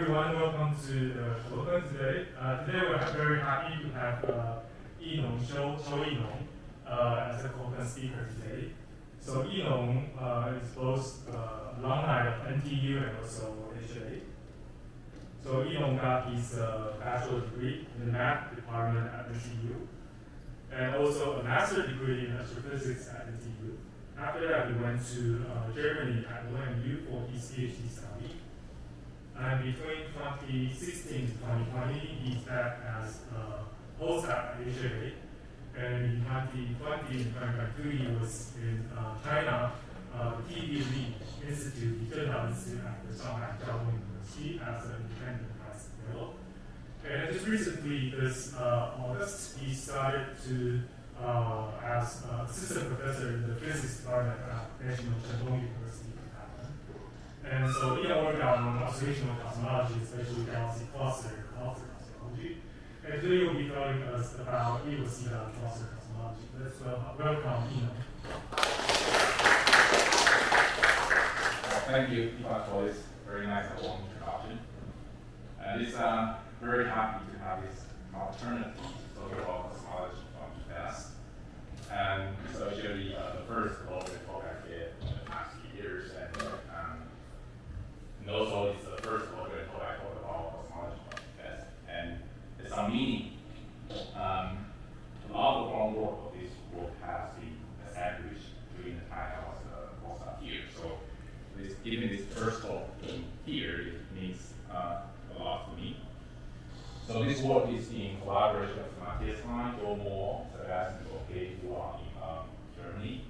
everyone, welcome to the conference today. Today we're very happy to have Chiu as a conference speaker today. So is both alumni of NTU and also ASIAA. So got his bachelor degree in the math department at NCKU, and also a master's degree in astrophysics at NTU. After that, he went to Germany at NCKU for his PhD study. And between 2016 to 2020, he's back as a postdoc at ASIAA. And in 2020 and 2022, he was in China, the TV Lead Institute, the Institute at the Shanghai Jiaotong University as an independent vice fellow. And just recently, this August, he started to as assistant professor in the physics department at National Shandong University. And so he worked on observational cosmology, especially galaxy cluster and cluster cosmology. And today he'll be telling us about eROSITA and cluster cosmology. Let's welcome Thank you, Ivan, for this very nice and warm introduction. And it's very happy to have this opportunity to talk about cosmology from eFEDS. And it's actually the first global talk I did in the past few years. And also it's the first global talk I talked about cosmology from eFEDS. And it's a meaning. A lot of the groundwork of this work has been established during the time I was a postdoc here. So giving this first talk here, it means a lot to me. So this work is in collaboration with Matthias Klein, Joe Moore, Sebastian Bouquet, who are in Germany.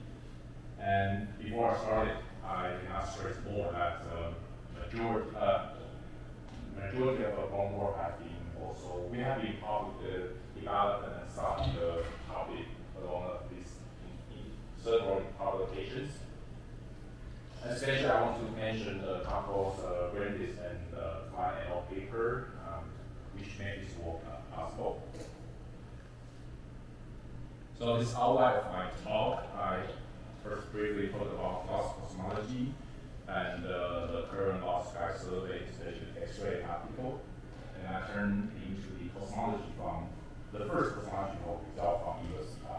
And before I started, I can stress more that majority of the groundwork has been also, we have been developed and studied the topic along these in several publications. Especially, I want to mention the couple of Brandis and Klein et al. Paper, which made this work possible. So this outline of my talk, I first briefly talk about cosmology and the current large sky survey, especially X-ray optical, and I turn into the cosmology from the first cosmology work itself from eROSITA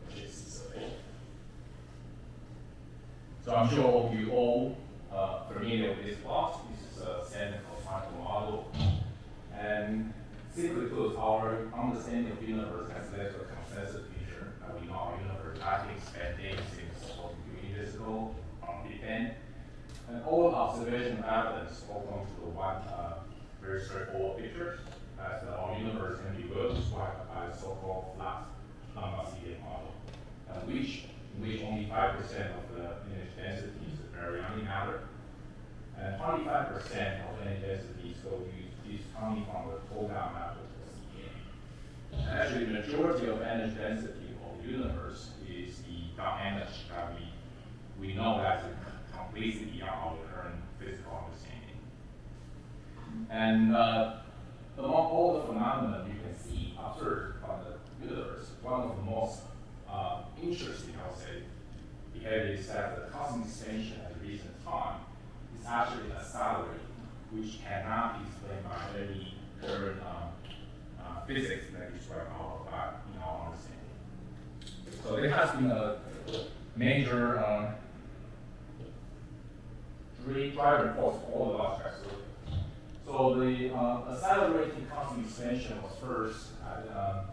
and the survey. So I'm sure you all familiar with this plot. This is a standard cosmological model. And simply put, our understanding of the universe has led to a consensus picture that we know our universe has been expanding since 42 years ago from Big Bang. And all observational evidence all come to the one very straightforward picture, as our universe can be well described by the so-called flat Lambda-CDM model, in which only 5% of the energy densities vary on matter, and 25% of energy densities is coming from the top-down method of CDM. And actually, the majority of energy density of the universe is the dark energy that we know that's completely beyond our current physical understanding. And among all the phenomena you can see observed from the universe, one of the most interesting, I would say, behavior is that the cosmic expansion at a recent time is actually accelerating, which cannot be explained by any current physics that describe our understanding. So there has been a major driving force for all the large sky surveys. So the accelerating cosmic expansion was first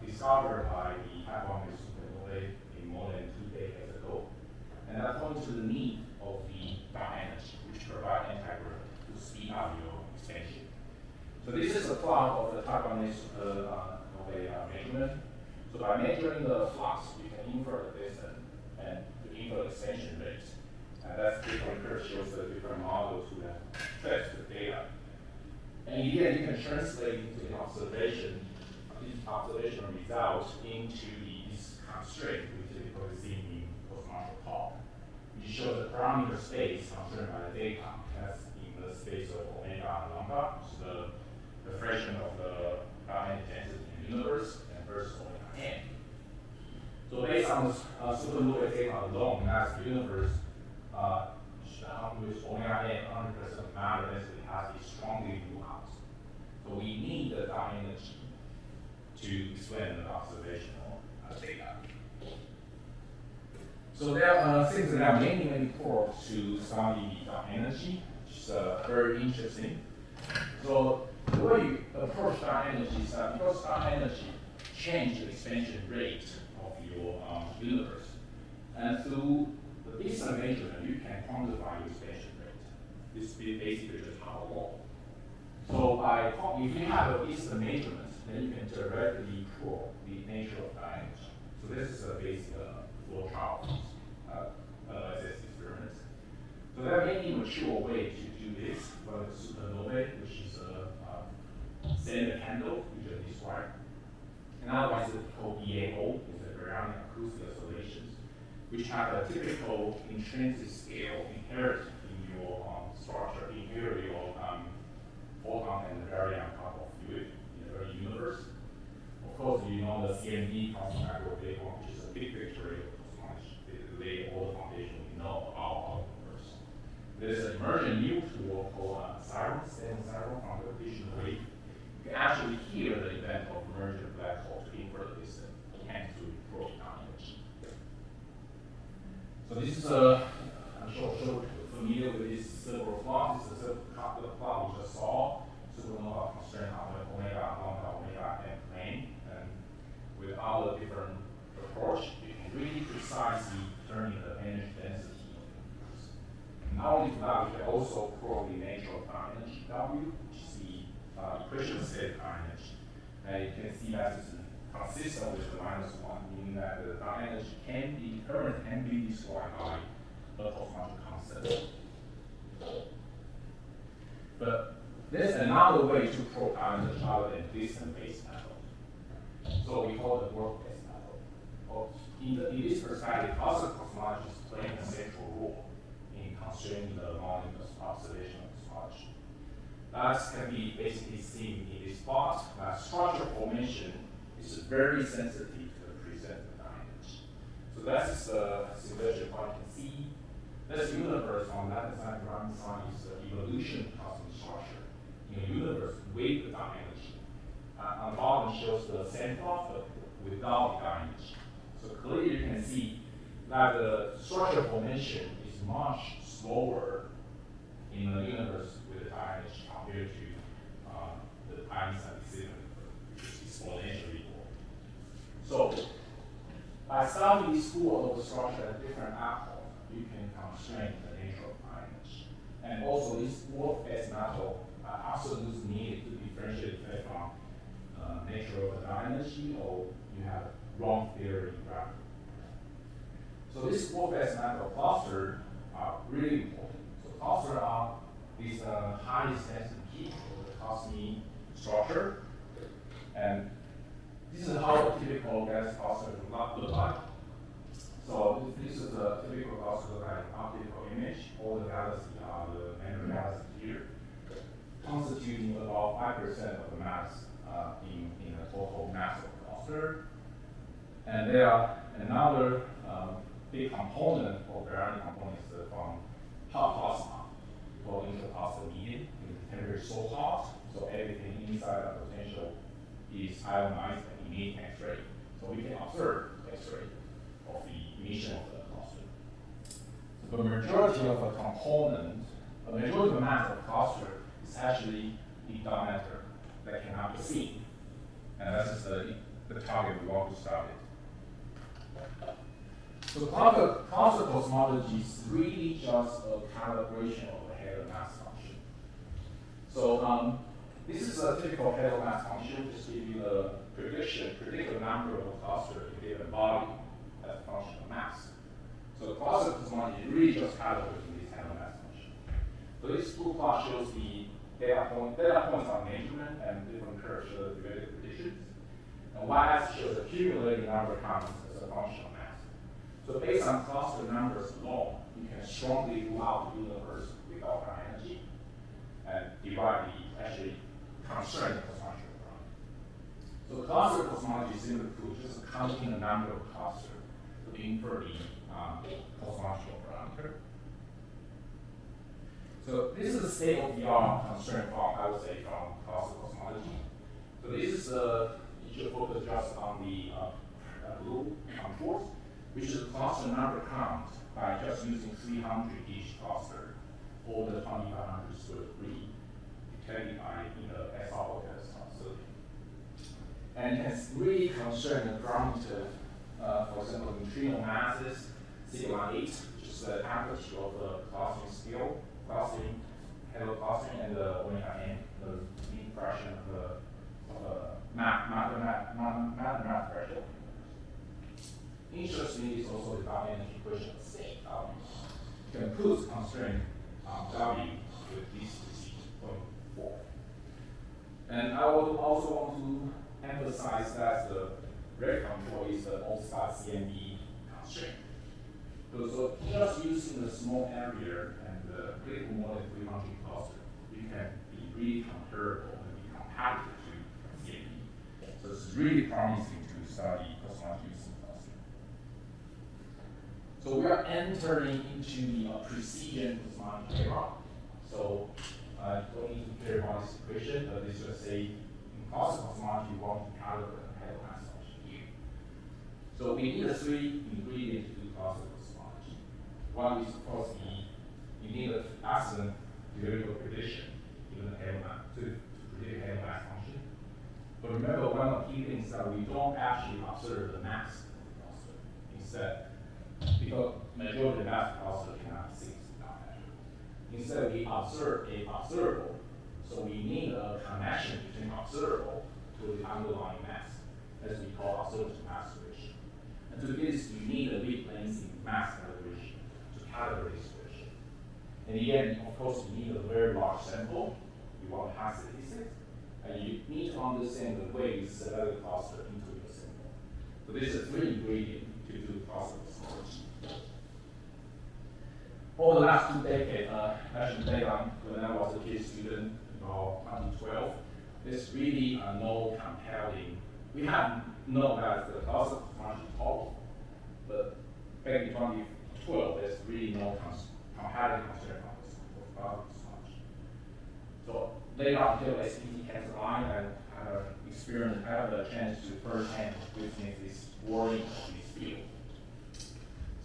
discovered by the Hyper Suprime-Cam more than 2 decades ago. And that points to the need of the dark energy, which provide anti-gravity to speed up your expansion. So this is a plot of the type of a measurement. So by measuring the flux, you can infer the distance and to infer the expansion rate. And that different curve shows the different models to test the data. And again, you can translate into the observation, these observational results into this constraint we typically see in cosmological talk. Which shows the parameter space concerned by the data. That's in the space of omega and lambda, which is the fraction of the dark energy density in the universe, and versus omega n. So based on this supernovae data alone, as the universe with omega n 100% matter density has a strongly to explain the observational data. So there are things that are many tools to study dark energy, which is very interesting. So the way you approach dark energy is that because dark energy changes the expansion rate of your universe, and through the distance measurement, you can quantify your expansion rate. This is basically just Hubble law. So if you have a distance measurement, then you can directly prove the nature of dark energy. So this is a basic flow chart analysis experiment. So there are many mature ways to do this. One is supernovae, which is a standard candle, usually described. Another one is called BAO, is a baryonic acoustic oscillations, which have a typical intrinsic scale inherent in your structure, in your photon and baryon couple fluid in the early universe. Of course, you know the CMD cosmological data, which is a big picture of cosmology. They lay all the foundation we know about our universe. There's an emergent new tool called siren, standing siren from the vision wave. You can actually hear the event of emergent black hole to infer the distance and to approach energy. So this is I'm sure you're familiar with this simple plot. This is the plot we just saw. Supernova constraint on the omega, lambda, omega, and plane. And with our different approach, you can really precisely determine the energy density of the universe. Not only that, you can also prove the nature of dark energy W, which is the equation state dark energy. And you can see that it's consistent with the -1, meaning that the dark energy can be described by a cosmological concept. But there's another way to prove dark energy other than distance-based method. So we call it work-based method. In this perspective, also cosmology is playing a central role in constraining the volume of observational cosmology. That can be basically seen in this plot that structure formation is very sensitive to the present dark energy. So that's the simulation what you can see. This universe on the left side, right hand side is the evolution of cosmic structure in a universe with the dark energy. On the bottom shows the same plot but without the dark energy. So clearly you can see that the structure formation is much slower in the universe with the dark energy compared to the Einstein signal, which is exponentially more. So by studying this pool of the structure at different atoms, you can constrain the nature of dark energy. And also this work-based method are absolutely needed to differentiate from nature of the dark energy, or you have wrong theory in gravity. So this work-based method cluster are really important. So cluster are these highly sensitive key for the cosmic structure. And this is how a typical gas cluster look like. So this is a typical cluster like optical image. All the galaxies are the main galaxies here, constituting about 5% of the mass in the total mass of the cluster. And there are another big component or baryonic components from hot plasma, called interplasma medium. The temperature is so hot, so everything inside the potential is ionized and emit X-ray. So we can observe X-ray of the emission of the cluster. So the majority of the component, the majority of the mass of the cluster is actually in dark matter that cannot be seen. And that's the target we want to study. So cluster cosmology is really just a calibration of the Halo mass function. So this is a typical Halo mass function, just give you the predicted number of a cluster in a given body as a function of mass. So cluster cosmology is really just calibrating this Halo mass function. So this blue plot shows the data points on measurement and different curves show the theoretical predictions. And y-axis shows the cumulative number of comments as a function of mass. So based on cluster numbers alone, you can strongly rule out the universe without dark energy and derive the actually constraint cosmological parameter. So cluster cosmology is simply to just counting the number of clusters to infer the cosmological parameter. So this is a state-of-the-art constraint form, I would say, from cluster cosmology. So this is should focus just on the blue contours, which is cluster number count by just using 300 each cluster or the 2500 square degree, detected by the SROS survey. And it's really concerned the parameter, for example, neutrino masses, sigma 8, which is the amplitude of the clustering scale, clustering, halo clustering, and the omega n, the mean fraction of the mathematical threshold. Interestingly, it's also the Gaussian energy equation of the same value. You can put constraint W with this precision going forward. And I would also want to emphasize that the red control is the all-star CME constraint. So just using the small area and the little more than 300 cluster, you can be really comparable and be compatible to CME. So it's really promising to study cosmology using cluster. So we are entering into the precision cosmology era. So I don't need to care about this equation, but let's just say in classical cosmology, you want to calibrate the halo mass function here. So we need a 3 ingredient to do classical cosmology. One is, of course, you need an accident theoretical prediction given the halo mass to predict the halo mass function. But remember, one of the key things that we don't actually observe the mass of the cluster. Instead, because majority of the mass cluster cannot see without measure. Instead, we observe a observable. So we need a connection between observable to the underlying mass, as we call observable-to-mass-and-redshift. And to do this, you need a weak lensing mass calibration to calibrate this ratio. And again, of course, you need a very large sample. You want high statistics. And you need to understand the way you select the cluster into your sample. So this is 3 ingredients to do cluster cosmology. Over the last 2 decades, actually data when I was a PhD student, about 2012, there's really no compelling. We have known that the cluster cosmology is powerful, but back in 2012, there's really no compelling concern on this for cluster cosmology. So later until SPT came online, I have a chance to firsthand witness this worrying of this field.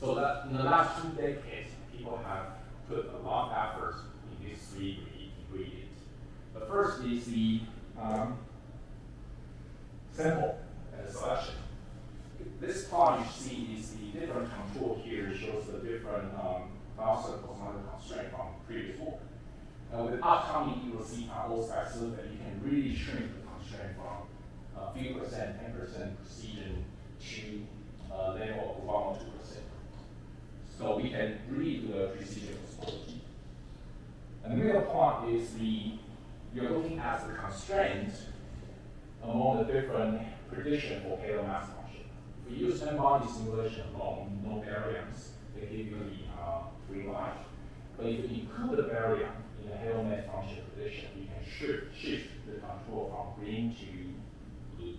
So that in the last 2 decades, people have put a lot of effort in these 3 ingredients. The first is the sample and selection. This plot you see is the different contour here. It shows the different cluster cosmological constraint from previous work. With upcoming eROSITA all-sky survey, you can really shrink the constraint from a few percent, 10% precision to a level of 1 or 2%. So we can really do a precision cosmology. And the middle part is you're looking at the constraints among the different prediction for halo mass function. If we use n-body simulation alone, no variance, they give you the green light. But if you include the variance in the halo mass function prediction, you can shift the control from green to blue.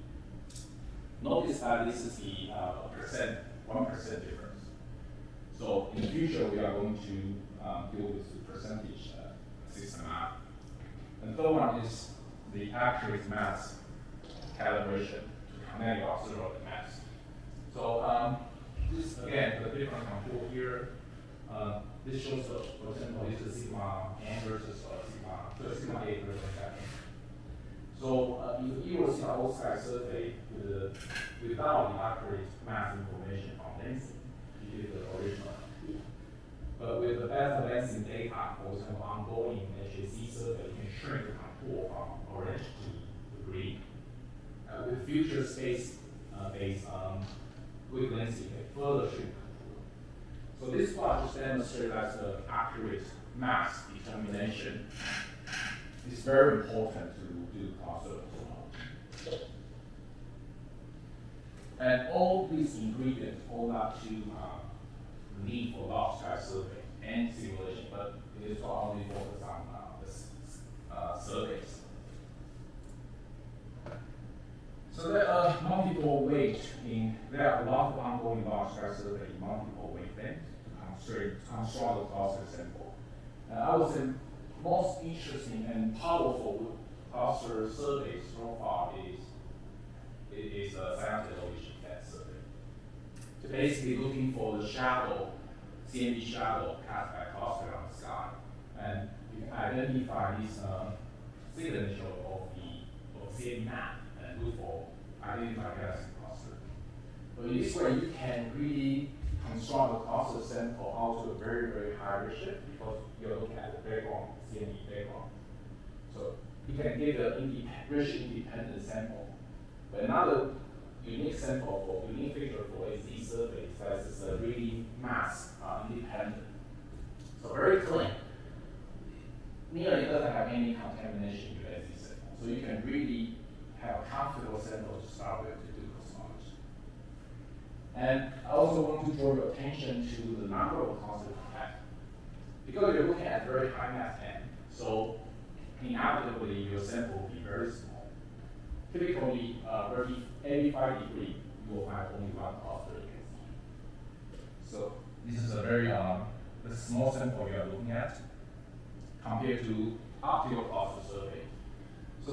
Notice that this is the 1% difference. So in the future, we are going to deal with the percentage system out. And the third one is the accurate mass calibration to connect your observable to mass. So this again, the different control here. This shows, for example, this is sigma n versus sigma 8 versus n. So if you will see our all-sky survey without the accurate mass information from lensing, you did the original. But with the better lensing data, for example, ongoing HAC survey, you can shrink the contour from orange to green. With future space based quick lensing, you can further shrink the contour. So this plot just demonstrates that the accurate mass determination is very important to do cluster cosmology. And all these ingredients all up to need for large sky survey and simulation, but it is not only focused on the surveys. So there are multiple ways there are a lot of ongoing large sky survey in multiple wavelengths to construct the cluster sample. I would say most interesting and powerful cluster surveys so far is it is a scientific depth survey. So basically looking for the shadow, CMB shadow cast by cluster on the sky. And you can identify this signature of the CMB map and look for identify galaxy cluster. So in this way, you can really construct a cluster sample out to a very, very high redshift because you're looking at the background, CMB background. So you can get a redshift independent sample. But another unique sample for unique feature for AZ survey is that it's a really mass independent. So very clean. Nearly doesn't have any contamination to AZ sample. So you can really have a comfortable sample to start with to do cosmology. And I also want to draw your attention to the number of clusters you have. Because you're looking at very high mass n, so inevitably your sample will be very small. Typically, every 5 degrees, you will find only one cluster you can see. So this is a very the small sample you are looking at compared to optical cluster survey. So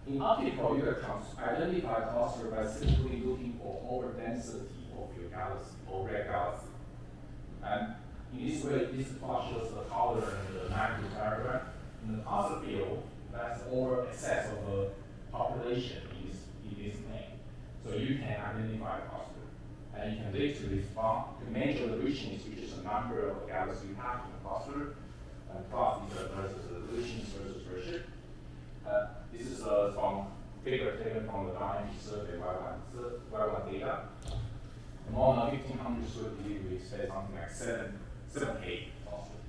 in optical, you can identify a cluster by simply looking for overdensity of your galaxy or red galaxy. And in this way, this plot shows the color and the magnitude diagram. In the cluster field, that's over excess of the population in this plane. So you can identify a cluster. And you can lead to this bond to measure the richness, which is the number of galaxies you have in the cluster, and plot these versus the richness versus redshift. This is from figure taken from the dynamic survey Y1 data. And on a 1500 square degree, we expect something like 7K clusters.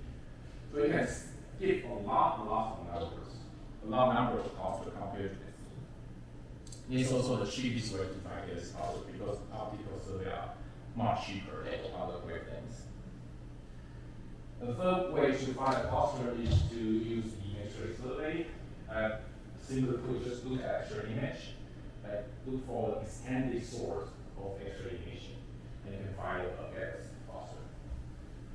So you can give a lot of numbers, a lot of number of clusters compared to this. It's also the cheapest way to find this cluster because optical survey are much cheaper than other wavelengths. The third way to find a cluster is to use the X-ray survey. Simply put, just look at X-ray image, look for the extended source of X-ray emission, and you can find a galaxy cluster.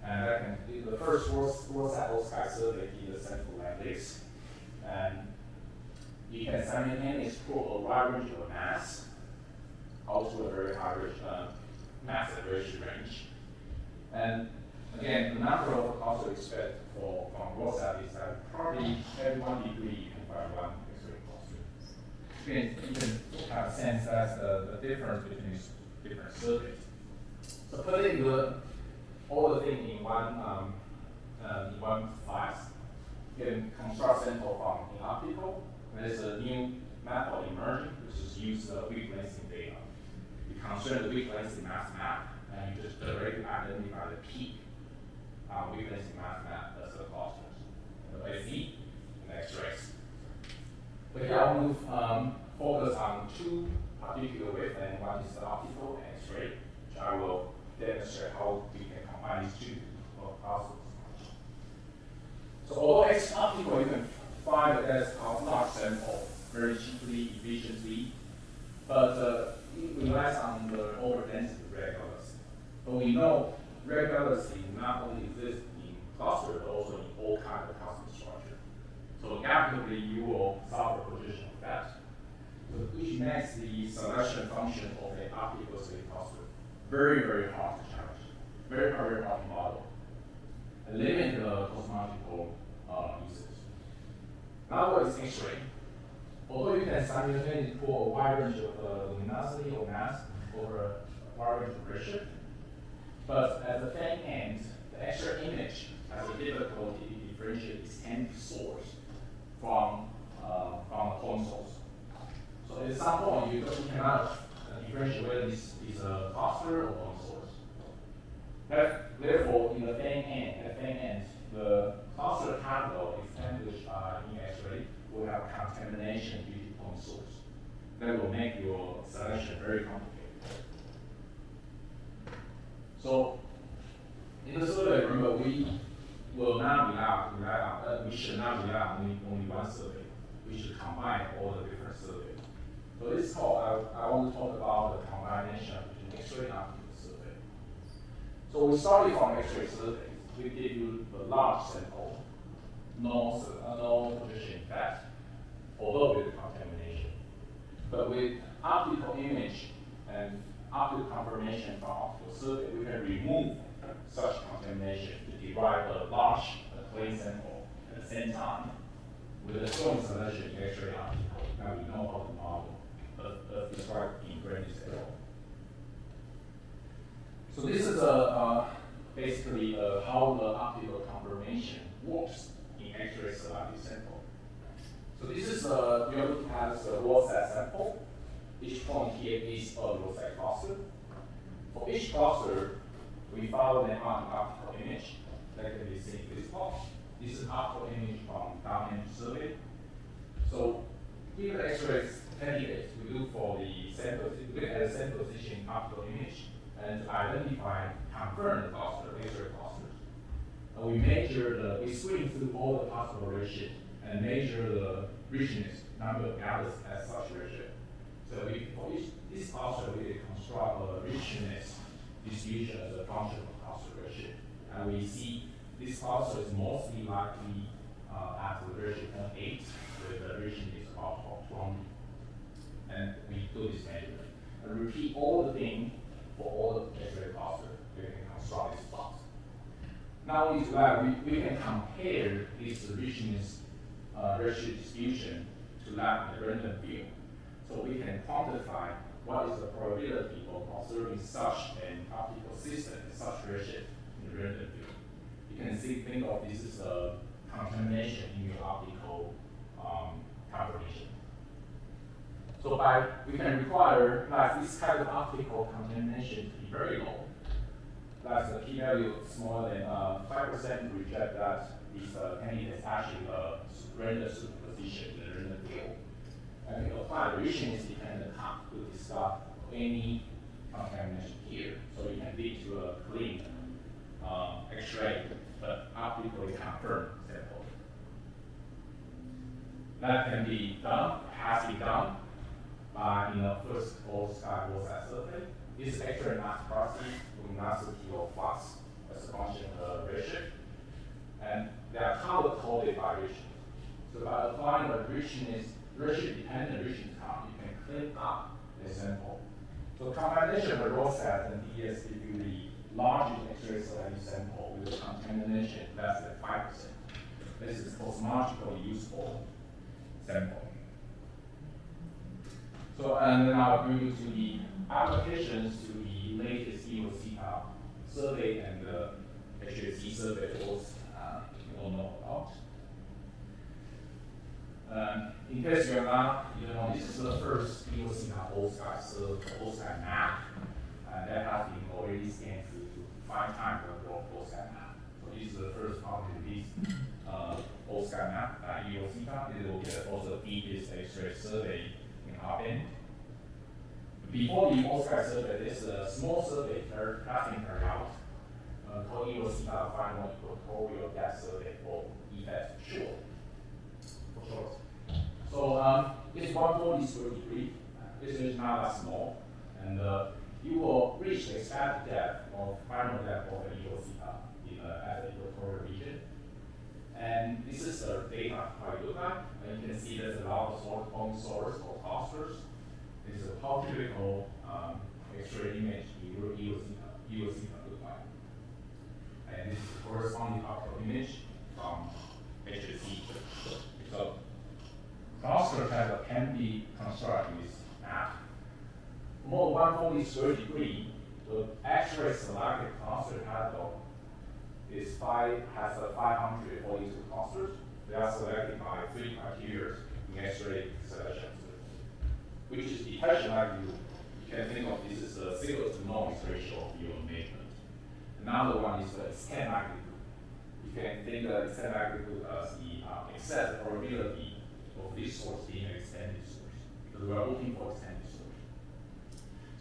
And that can be the first four sample sky survey in the central matrix, and you can simultaneously pull a wide range of mass, also a very high mass and range. And again, the number of clusters expected from eROSITA is that probably every 1 degree you can find one X-ray cluster. You can have a sense that's the difference between these different surveys. So putting all the things in one class, you can construct sample from in optical. There's a new method emerging, which is use weak lensing data. You consider the weak lensing mass map, and you just directly identify the peak weak lensing mass map as the clusters, the AZ and X-rays. But here I'll move focus on two particular wavelengths. One is the optical and X-ray, which I will demonstrate how we can combine these two clusters. So although optical, you can find a large sample very cheaply, efficiently, but it relies on the overdensity red galaxy. But we know red galaxy not only exists in clusters, but also in all kinds of cosmic structure. So inevitably, you will suffer position effect, which makes the selection function of an optical state cluster very, very hard to challenge, very hard to model, and limit the cosmological uses. Now what is X-ray? Although you can simultaneously pull a wide range of luminosity or mass over a wide range of redshift, but at the same end, the X-ray image has a difficulty to differentiate its end source from a point source. So at some point, you cannot differentiate whether this is a cluster or point source. Therefore, in the same end, the cluster capital established in X-ray will have contamination due to point source. That will make your selection very complicated. So, in the survey, remember, we will not rely on, we should not rely on only one survey. We should combine all the different surveys. So this talk, I want to talk about the combination between X-ray and optical survey. So we started from X-ray survey. We give you a large sample, no position effect, although with contamination. But with optical image and optical confirmation from optical survey, we can remove such contamination to derive a large clean sample at the same time with a strong selection in X-ray optical. Now we know how to model, as described in previous arrow. So this is basically how the optical confirmation works in X-ray selected sample. So this is we are looking at the raw set sample. Each point here is a raw set cluster. For each cluster, we follow them on an optical image that can be seen in this plot. This is an optical image from downhand survey. So given the X-ray candidates, we look for the sample, we look at the sample position optical image and to identify confirmed cluster, X-ray clusters. We screen through all the possible redshift and measure the richness, number of galaxies at such redshift. So for this cluster, we construct a richness distribution as a function of cluster redshift. And we see this cluster is mostly likely at the redshift 8 with the richness of 20. And we do this measurement. And repeat all the things for all the X-ray clusters. We can construct this plot. Not only to that, we can compare this richness redshift distribution to that in the random field. So we can quantify what is the probability of observing such an optical system in such redshift in the random field. You can think of this as a contamination in your optical confirmation. So we can require this kind of optical contamination to be very low. That's the p-value smaller than 5% to reject that these candidates actually random superposition in the random field. And we apply the richness dependent comp to discuss any contamination here. So we can lead to a clean X-ray, but optically confirmed sample. That can be done, has been done by first all-sky all-side survey. This is X-ray mass processing luminosity or flux as a function of redshift. And they are color-coded by richness. So by applying a redshift-dependent richness comp, you can clean up the sample. So combination of raw set and DES give you the largest X-ray selected sample with a contamination less than 5%. This is cosmologically useful sample. So, and then I'll bring you to the applications to the latest eROSITA survey and the HSE survey tools you all know about. In case you're not, this is the first eROSITA all-sky map that has been already scanned through 5 times the all-sky map. So this is the first part of this all-sky map at eROSITA. It will get also the deepest X-ray survey in our end. Before the all-sky survey, there's a small survey has been carried out called eROSITA Final Equatorial Depth Survey, or eFEDS for short. So it's 140 square degree. This is not that small, and you will reach the expected depth of final depth of the eROSITA at the equatorial region. And this is the data how it looks like. And you can see there's a lot of point source or clusters. This is how typical X-ray image eROSITA look like. And this is the corresponding optical image from HSE. So cluster type can be constructed in this map. More 140 square degree, the X-ray selected cluster title has 542 clusters. They are selected by 3 criteria in X-ray selection, which is detection likelihood. You can think of this as a signal to noise ratio of your measurement. Another one is the extent likelihood. You can think of extent likelihood as the excess probability of this source being an extended source, because we are looking for extended source.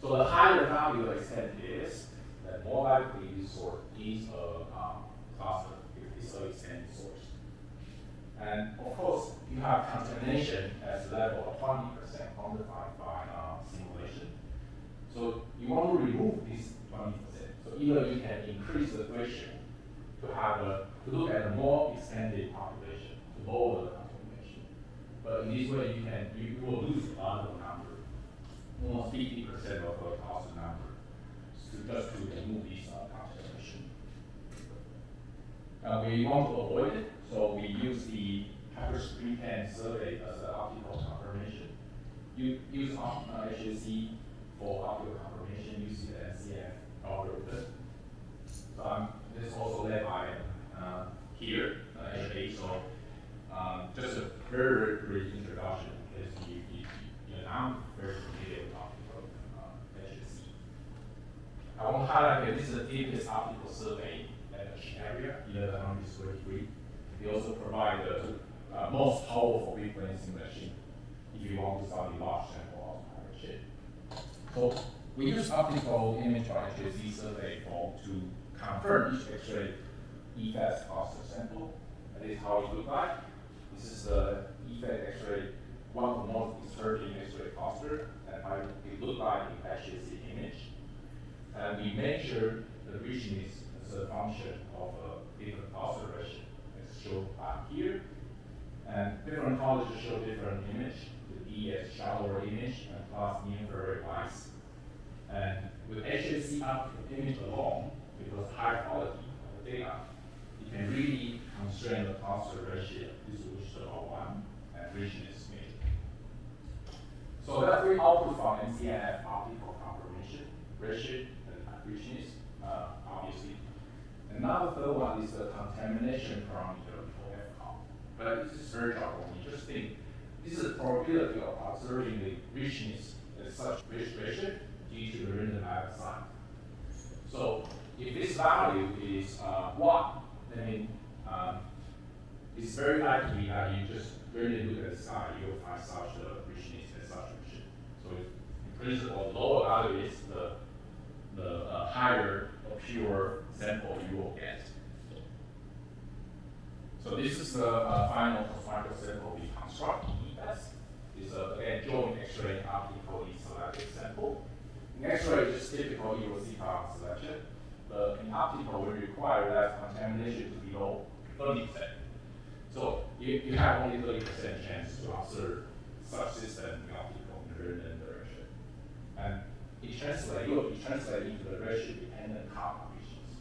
So the higher value of extended is, the more likely this source is a cluster, it's an extended source. And of course, you have contamination at the level of 20% quantified by simulation. So you want to remove this 20%. So either you can increase the ratio to look at a more extended population, to lower the contamination. But in this way, you will lose a lot of number. almost 50% of the cluster number just to remove this constellation. We want to avoid it, so we use the Hyper Suprime-Cam survey as an optical confirmation. You use HSC for optical confirmation using the NCKU algorithm. So this is also led by here, HA. So just a very brief introduction because you're now very familiar with optical HSC. I want to highlight that this is the deepest optical survey at the area, 1100 square feet. They also provide the most powerful frequency machine if you want to study large sample of shape. So we use optical image by HSC survey to confirm each X-ray eFEDS cluster sample. That is how it looks like. This is the eFEDS X-ray, one of the most disturbing X-ray cluster, and how it looks like in HSC image. And we measure the richness as a function of different cluster ratio, as shown here. And different colleges show different image. The D is shallower image and plus near-infrared lights. And with HSC optical image alone, because high quality of the data, you can really constrain the cluster ratio, distribution of one, and richness measure. So that's the output from NCKU optical confirmation, ratio, and richness, obviously. And now the third one is the contamination parameter for FCOM. But this is very jargon. You just think this is the probability of observing the richness at such ratio due to the random design. So if this value is 1, then it's very likely that you just really look at the sky, you'll find such a richness and such a ratio. So in principle, the lower value is the higher or pure sample you will get. So this is the final cosmological sample we construct in eFEDS. It's again joint X-ray optically selected sample. In X-ray, it's just typical eROSITA selection. But in optical, we require that contamination to be below 30%. So you have only 30% chance to observe such system in optical in the random direction. And it will be translated into the ratio-dependent calculations.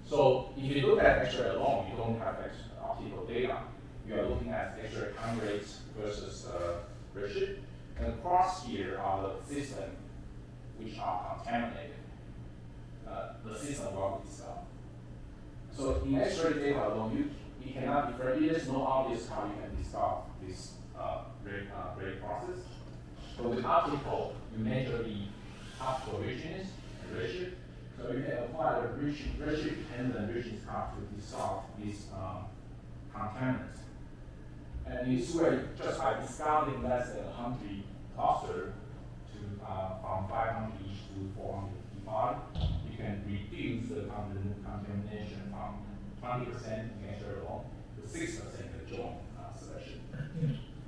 So if you look at X-ray alone, you don't have optical data. You are looking at X-ray count rates versus ratio. And across here are the systems which are contaminated. The system will be discovered. So in X-ray data alone, you cannot differentiate. It is not obvious how you can discover this rate process. So with optical, you measure the optical richness and ratio. So you can apply the ratio-dependent richness curve to dissolve these contaminants. And in this way, just by discarding less than 100 cluster from 500 each to 455, you can reduce the contamination from 20% in X-ray alone to 6% in joint selection.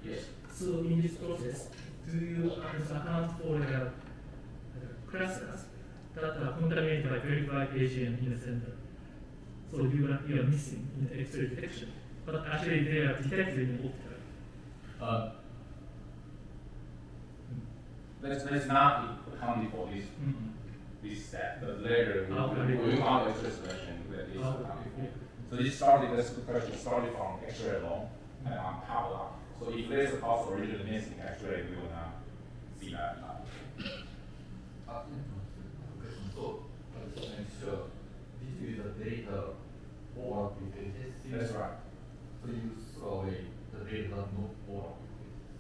Yes. So in this process, do you account for the clusters that are contaminated by verified agent in the center? So you are missing in the X-ray detection, but actually they are detected in optical. Let's not account for this. This step, but later we found X-ray selection that is accounted for. So this started, that's a good question, started from X-ray alone and on top of that. So if there's a cost originally missing X-ray, we will not see that. So, this is the data for HSC. That's right. So you throw away the data not for.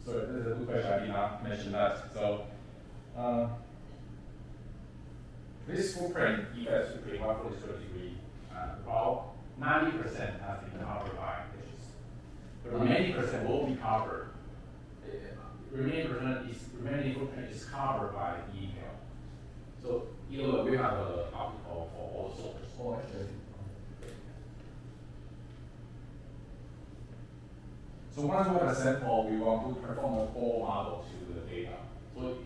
So that's a good question. I did not mention that. So this footprint, eFEDS footprint 140 degree, about 90% has been covered by HSC. The remaining percent will be covered. Remaining footprint is covered by email. So either we have an optical for all the sources. Oh, actually. So once we have a sample, we want to perform a full model to the data. So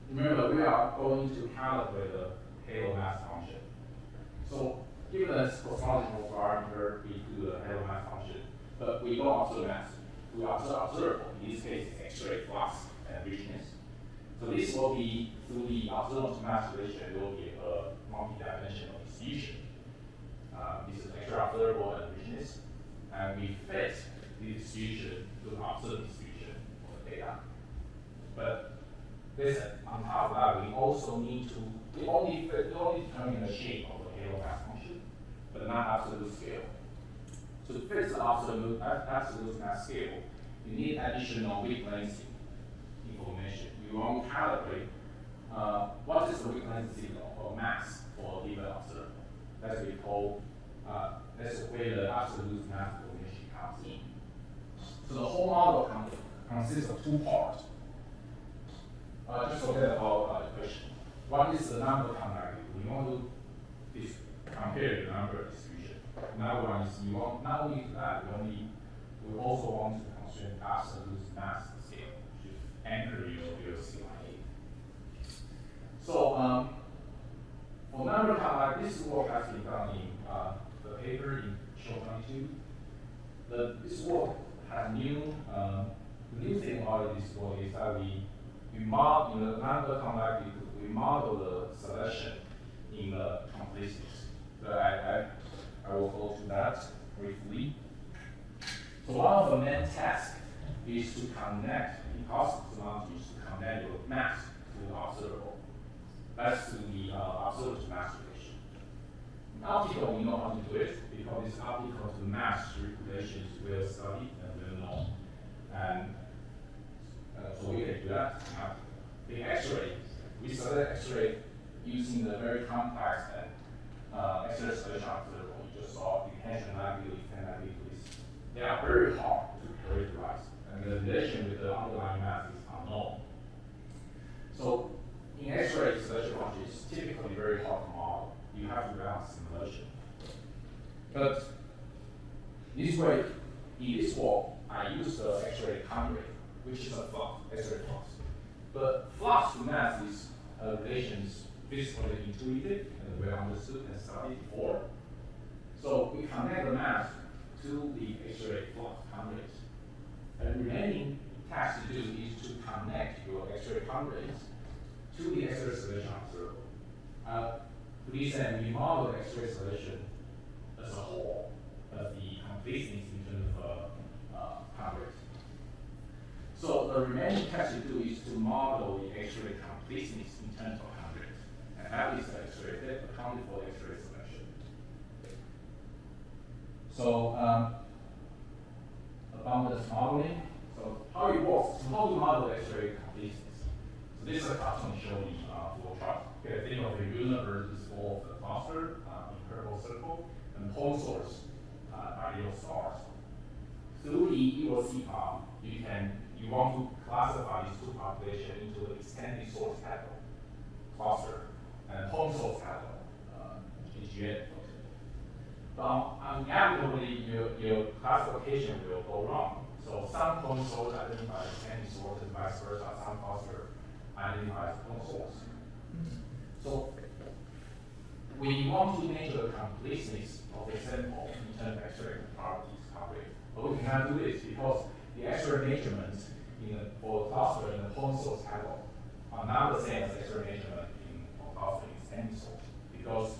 remember, we are going to calibrate the halo mass function. So given this cosmological parameter, we do the halo mass function, but we don't observe mass. We observe observable. In this case, it's X-ray flux and richness. So this will be, through the observable-to-mass ratio, will be a multi-dimensional distribution. This is extra observable and richness, and we fit the distribution to the observed distribution of the data. But listen, on top of that, we also need to, we only determine the shape of the halo mass function, but not absolute scale. To fit the absolute mass scale, you need additional weak length information. You want to calibrate what is the weak length signal or mass for a given observer. That's what we call, that's where the absolute mass information comes in. So the whole model consists of two parts. Just forget about the question. What is the number contact? We want to compare the number distribution. Another one is you want not only that, we also want to constrain absolute mass scale to anchor your CYA. So for number contact, this work has been done in the paper in Chiu 22. This work has new. The new thing about this work is that we model in the number contact, we model the selection in the completeness. So I will go to that briefly. So one of the main tasks is to connect, in cosmology, is to connect your mass to the observable. That's to the observer-to-mass relation. In optical, we know how to do it because this optical to mass relation is well studied and well known. And so we can do that. The X-ray, we select X-ray using the very complex and X-ray solution observable. You just saw the intentionality, they are very hard to characterize, and the relation with the underlying mass is unknown. So in X-ray selection function, it's typically very hard to model. You have to run simulation. But this way, in this work, I use the X-ray time rate, which is a flux, X-ray flux. But flux to mass is relations physically intuitive and well understood and studied before. So we connect the mass to the X-ray flux time rate. And the remaining task to do is to connect your X-ray time rates to the X-ray solution observable. Please then we model the X-ray solution as a whole, as the completeness in terms of time rate. So the remaining task to do is to model the X-ray completeness in terms of time rate. And that is the X-ray that accounted for the X-ray selection. So about this modeling, so how it works, how to model X-ray completeness. So this is a cartoon showing flow chart. Okay, think of the universe is full of the cluster, empirical circle, and point source, ideal stars. Through the eROSITA, you want to classify these two populations into the extended source category, cluster, and point source category, EGN. Inevitably, your classification will go wrong. So some point source identify extended source and vice versa, some cluster identifies point source. So we want to measure the completeness of the sample in terms of X-ray properties coverage. But we cannot do this because the X-ray measurements for the cluster in the point source category are not the same as X-ray measurement in cluster in extended source. Because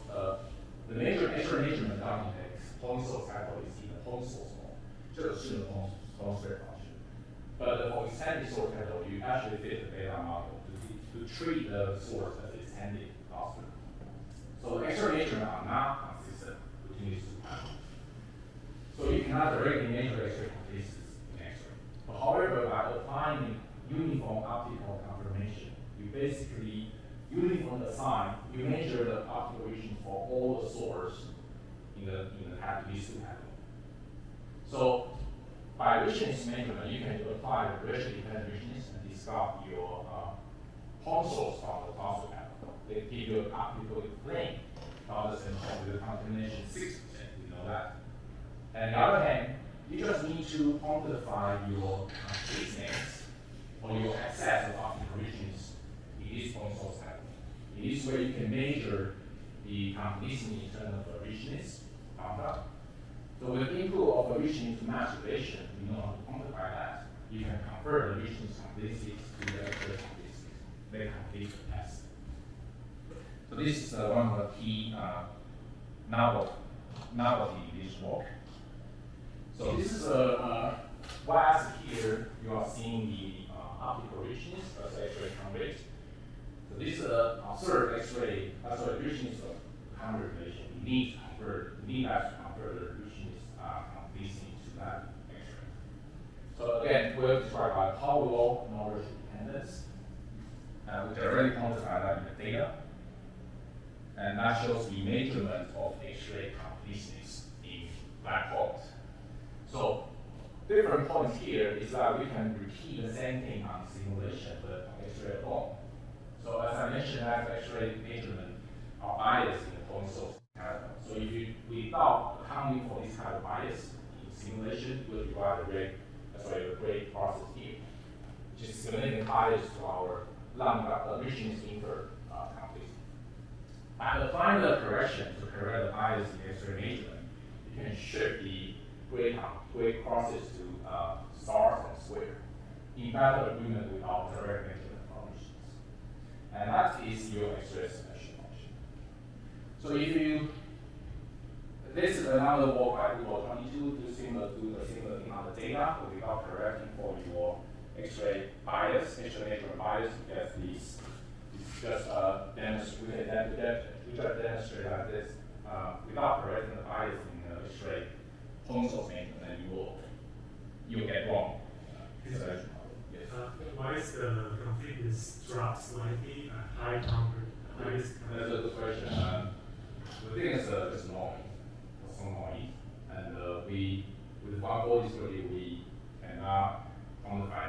the major X-ray measurement done in the point source category is in the point source mode. 这个是 point source function. But for extended source category, you actually fit the data model to treat the source as extended cluster. So the X-ray measurements are not consistent between these two categories. So you cannot directly measure X-ray completeness in X-ray. But however, by applying uniform optical confirmation, you basically uniform assign, you measure the optical region for all the source in the these two categories. So by richness measurement, you can apply the ratio dependent richness and discard your point source from the cluster category. They give you an optical plane from the sample with a contamination 6%, we know that. And on the other hand, you just need to quantify your completeness or your excess of optical richness in this point source category. In this way, you can measure the completeness in terms of richness conduct. So with input of a richness to mass relation, we know how to quantify that. You can convert the richness completeness to the X-ray completeness. they complete the test. So this is one of the key novelty in this work. So this is whereas here you are seeing the optical richness as X-ray convex. So this observed X-ray richness of conversation. You need to convert the richness completely to that X-ray. So again, we'll describe how low knowledge dependence. We can already quantify that in the data. And that shows the measurement of X-ray completeness in black holes. So different points here is that we can repeat the same thing on simulation with X-ray alone. So as I mentioned, that X-ray measurement are biased in the point source pattern. So if you, without accounting for this kind of bias in simulation, we'll divide the gray process here, which is simulating bias to our lambda richness inferred completeness. By applying the correction to correct the bias in X-ray measurement, you can shift the gray process to stars and square in better agreement with our correct measurement functions. And that is your X-ray selection function. So if you, this is another work by Google 22 do the similar thing on the data without correcting for your X-ray bias, X-ray measurement bias, because these just demonstrate that this without correcting the bias in the X-ray point source measurement, then you'll get wrong. Yes. Why is the completeness drop slightly at high number? That's a good question. The thing is, it's noise, some noise, and with one body study, we cannot quantify.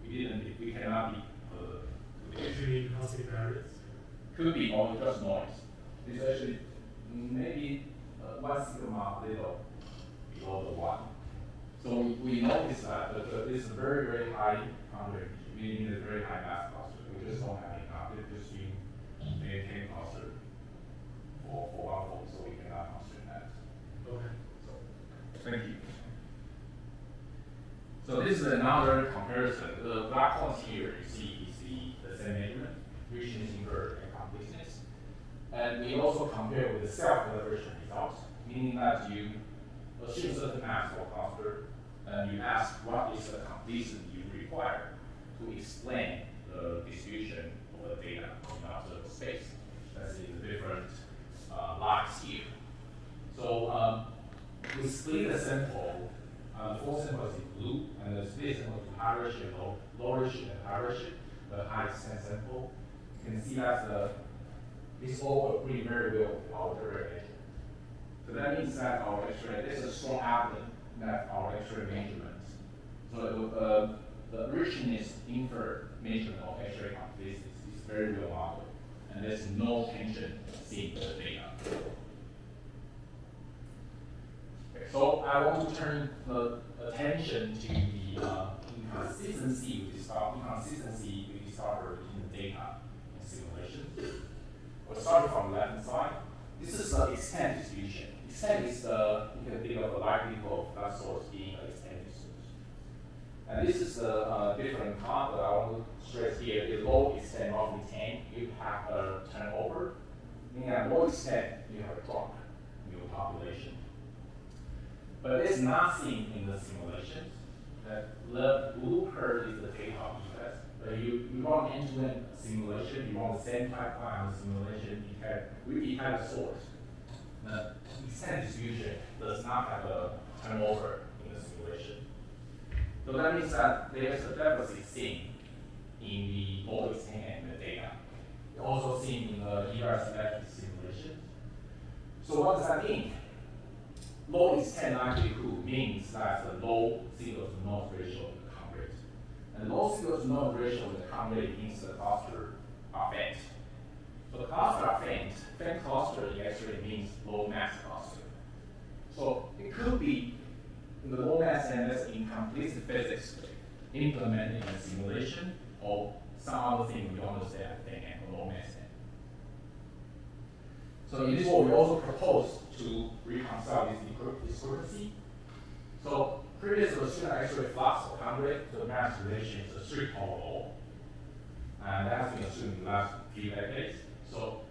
We cannot be. Usually cosmic barriers? Could be or just noise. It's actually maybe 1 sigma little below the 1. So we notice that it's a very, very high boundary, meaning a very high mass cluster. We just don't have enough. It's just being maintained cluster for one fold, so we cannot constrain that. Okay. So thank you. So this is another comparison. The black holes here you see is the same measurement, richness inferred and completeness. And we also compare with the self-calibration results, meaning that you assume certain mass for cluster, and you ask what is the completion you require to explain the distribution of the data in observable space. That's in the different lines here. So we split the sample. The four samples in blue, and the split sample in high ratio, low ratio, and high ratio. The high extent sample. You can see that this all agree very well with our direct measurement. So that means that our X-ray, this is strong evidence that our X-ray measurements. So the richness inferred measurement of X-ray completeness is very well modeled, and there's no tension seen in the data. Okay, so I want to turn the attention to the inconsistency we discovered in the data in simulation. We'll start from the left-hand side. This is the extent distribution. Extent is you can think of the likelihood of that source being an extended source. And this is a different part that I want to stress here. Is low extent roughly 10, you have a turnover. Meaning at low extent, you have a drop in your population. But it's not seen in the simulations. The blue curve is the data of eFEDS. But you want end-to-end simulation, you want the same pipeline of simulation, you have a source. The extent distribution does not have a turnover in the simulation. So that means that there's a deficit seen in the low extent and the data. It's also seen in the eROSITA simulations. So what does that mean? Low extent likelihood means that the low signal-to-noise ratio in the com rate. And low signal-to-noise ratio in the com rate means the cluster are faint. So the cluster are faint. Faint cluster in X-ray means low mass cluster. So it could be the low mass and that's incomplete physics implemented in a simulation or some other thing we understand and low mass. So in this work, we also propose to reconcile this discrepancy. So previously, the student X-ray flux or com rate to the mass relation is a strict law. and that has been assumed in the last few decades. So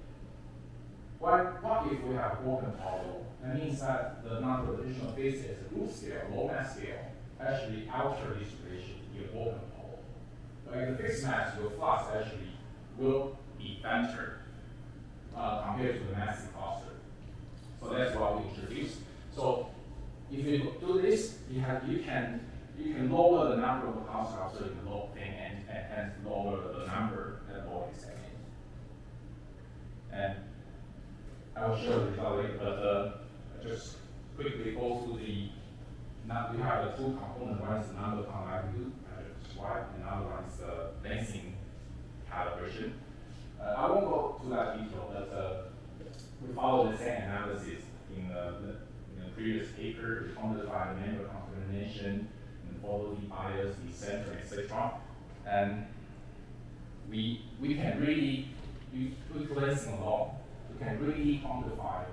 what if we have broken power law? That means that the non-traditional physics at the group scale, low mass scale, actually alter this relation in a broken power law. Like the fixed mass, your flux actually will be faster compared to the massive cluster. So that's what we introduced. So if you do this, you can lower the number of clusters in the low thing and hence lower the number at the low segment. And I will show the result later, but just quickly go through the. Now we have the two components. One is the number of magnitude, y, and another one is the lensing calibration. I won't go to that detail, but we follow the same analysis in the previous paper. We quantify the member combination, and follow the bias, the center, etc. And we can really, with lensing alone, we can really quantify,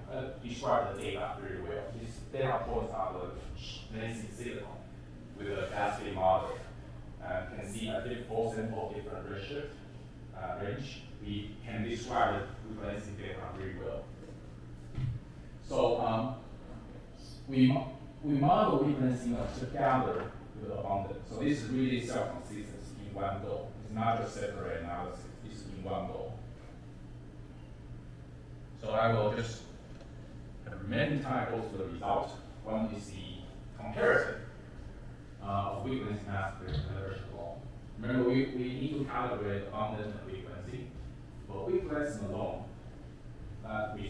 describe the data very well. These data points are the lensing silicon with a cascade model. You can see a different sample, different redshift range. We can describe the frequency data very well. So we model frequency together with abundance. So this is really self-consistent in one go. It's not just separate analysis. It's in one go. So I will just have remaining time go through the results. One is the comparison of frequency mass with calibration alone. Remember, we need to calibrate abundance and frequency. For frequency alone, we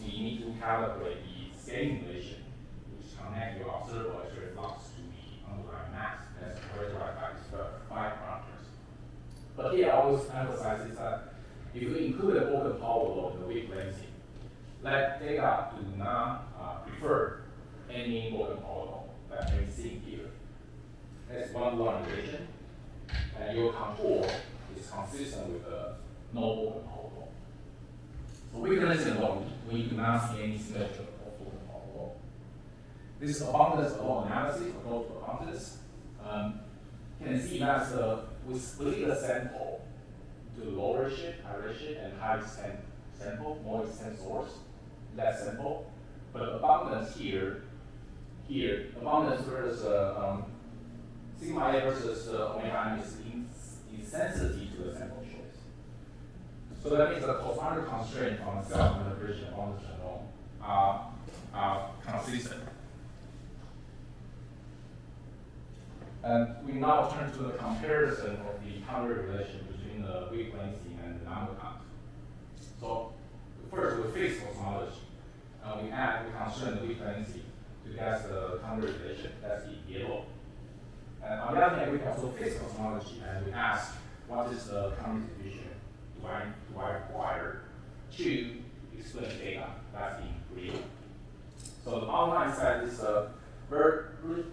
need to calibrate the scaling relation, which connects your observable X-ray flux to the underlying mass, as characterized by these 5 parameters. But here I always emphasize is that if you include a broken power law in the weak lensing, that data do not prefer any broken power law that we see here. That's one relation, and your contour is consistent with the no broken power law. For weak lensing alone, we do not see any symmetry of broken power law. This is abundance alone analysis, or go to abundance. You can see that we split the sample to lower shift, higher shift, and high extent sample, more extent source, less sample. But abundance here, abundance versus sigma A versus omega n is insensitive to the sample choice. So that means the cosmological constraint on the self-calibration abundance alone are consistent. And we now turn to the comparison of the boundary relation between the weak lensing and the number count. So first we fix cosmology. We constrain the weak lensing to get the boundary relation, that's the yellow. And on the other hand, we also fix cosmology and we ask what is the boundary division do I require to explain data, that's in green. So the bottom line side is very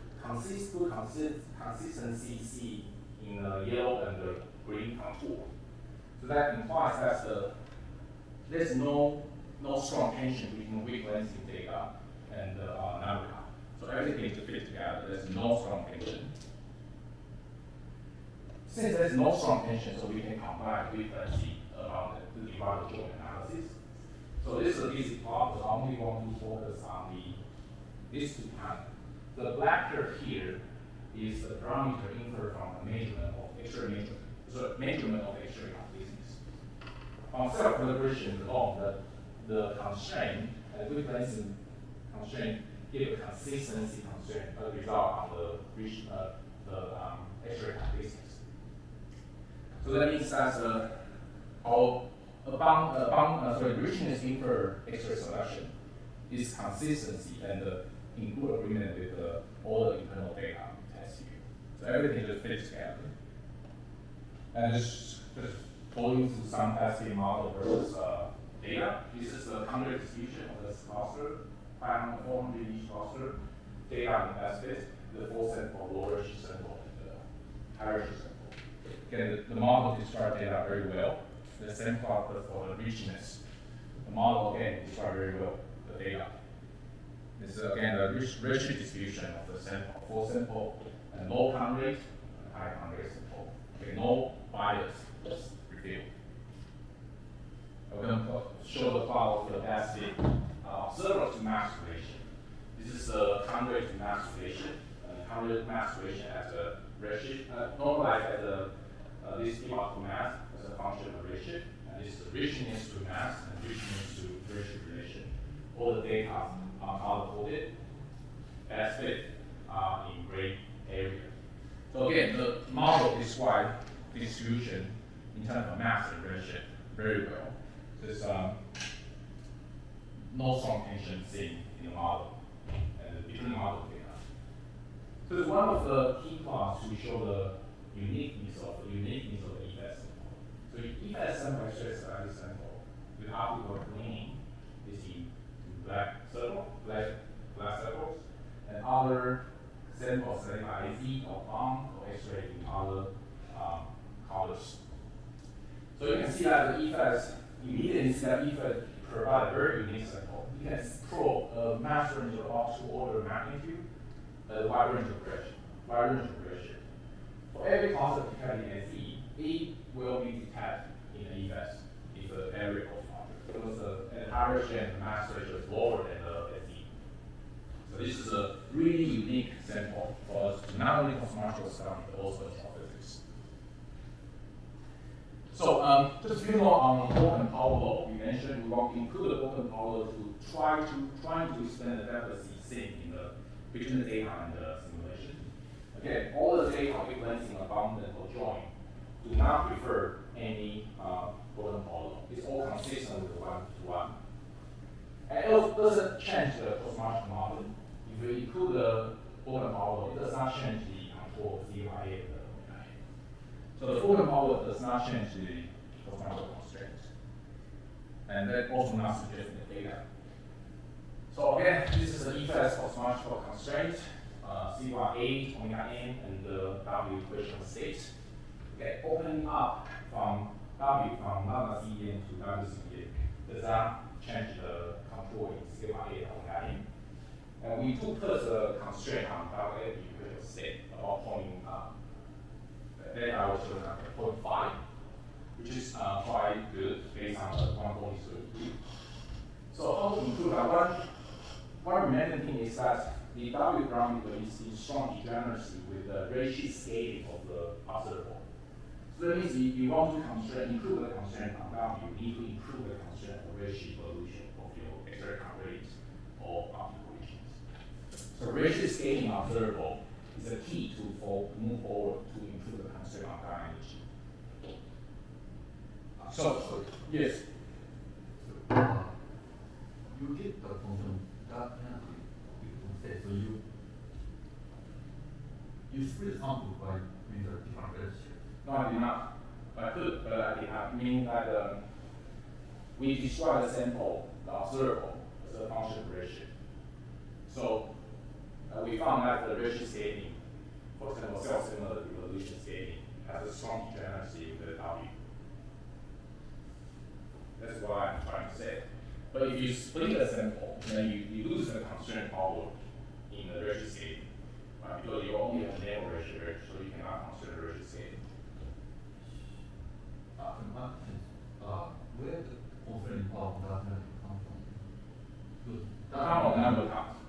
consistency C in the yellow and the green contour. So that implies that there's no strong tension between weak lensing data and the number count. So everything is fit together. There's no strong tension. Since there's no strong tension, so we can combine weak lensing to divide the joint analysis. So this is a easy plot, but I only want to focus on these 2 panels. The black curve here is the parameter inferred from the measurement of X-ray measurement. So measurement of X-ray completeness. On self-calibration alone, the constraint, weak lensing constraint, give a consistency constraint, a result on the X-ray completeness. So that means that richness inferred X-ray selection is consistency and in good agreement with all the internal data we test here. So everything just fits together. And just going through some testing model versus data. This is the boundary distribution of this cluster, 400 each cluster. Data in SPT, the full sample, lower G sample, and the higher G sample. Again, the model describes data very well. The same plot for the richness. The model again describes very well the data. This is again the rich distribution of the sample, full sample, and low count rate, and high count rate sample. Okay, no bias, just redshift, normalized as this depth to mass as a function of redshift, and this is richness to mass and richness to redshift relation. All the data are color-coded, as fit in gray area. So again, the model describes distribution in terms of mass and redshift very well. There's no strong tension seen in the model and between the model data. So it's one of the key plots to show the uniqueness of the eFEDS. So eFEDS sample extracts value sample with optical cleaning is in black circles, and other samples like AZ or Planck or X-ray in other colors. So you can see that the eFEDS immediately see that eFEDS provide a very unique sample. You can probe a mass range of up to order of magnitude at a wide range of pressure. For every concept detected in AZ, it will be detected in the eFEDS if the area of because the entire chain mass ratio is lower than the SE. So this is a really unique sample for us to not only cosmological study but also astrophysics. So just a few more on open power law. We mentioned we want to include the open power law to try to explain the deficit seen in between the data and the simulation. Again, all the data influencing abundant or joint do not prefer any open power law. It's all consistent with the one-to-one. And it also doesn't change the cosmological model. If you include the open power law, it does not change the control of CYA. So the open power law does not change the cosmological constraints. And that also not suggesting the data. So again, this is the eFEDS cosmological constraint, CYA, omega n, and the W equation state. Okay, opening up from W from lambda CN to WCN does not change the control in CYA omega n. And we do put a constraint on W equation state about pointing up. Then I will show you 0.5, which is quite good based on the 143. So how to improve that? One remaining thing is that the W parameter is in strong degeneracy with the redshift scaling of the observable. So that means if you want to improve the constraint on W, you need to improve the constraint of redshift evolution of your X-ray rate or optical regions. So redshift scaling observable is a key to move forward to improve the constraint on dark energy. So yes. You get the function dark energy, you can say, so you split sample by with a different redshift. No, I did not. I could, but I did not. Meaning that we describe the sample, the observable, as a function of redshift. So we found that the redshift scaling, for example, cell-similar evolution scaling, has a strong degeneracy with the W. That's what I'm trying to say. But if you split the sample, then you lose the constraint power in the redshift scaling, right? Because you only have narrow redshift, so you cannot constrain the redshift scaling. Where the constraint power of dark energy come from? Because The number counts.